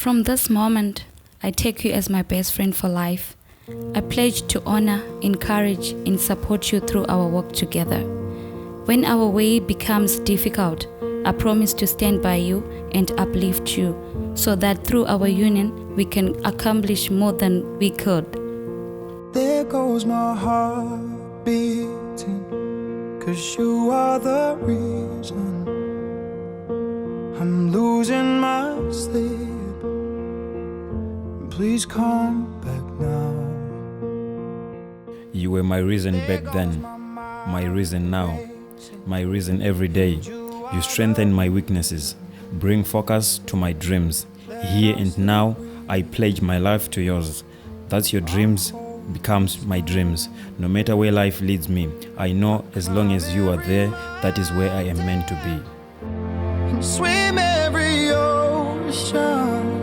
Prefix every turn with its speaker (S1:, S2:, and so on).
S1: From this moment, I take you as my best friend for life. I pledge to honor, encourage, and support you through our work together. When our way becomes difficult, I promise to stand by you and uplift you, so that through our union, we can accomplish more than we could.
S2: There goes my heart beating, 'cause you are the reason I'm losing my sleep. Please come back now.
S3: You were my reason back then, my reason now, my reason every day. You strengthen my weaknesses, bring focus to my dreams. Here and now, I pledge my life to yours. That your dreams becomes my dreams. No matter where life leads me, I know as long as you are there, that is where I am meant to be.
S2: And swim every ocean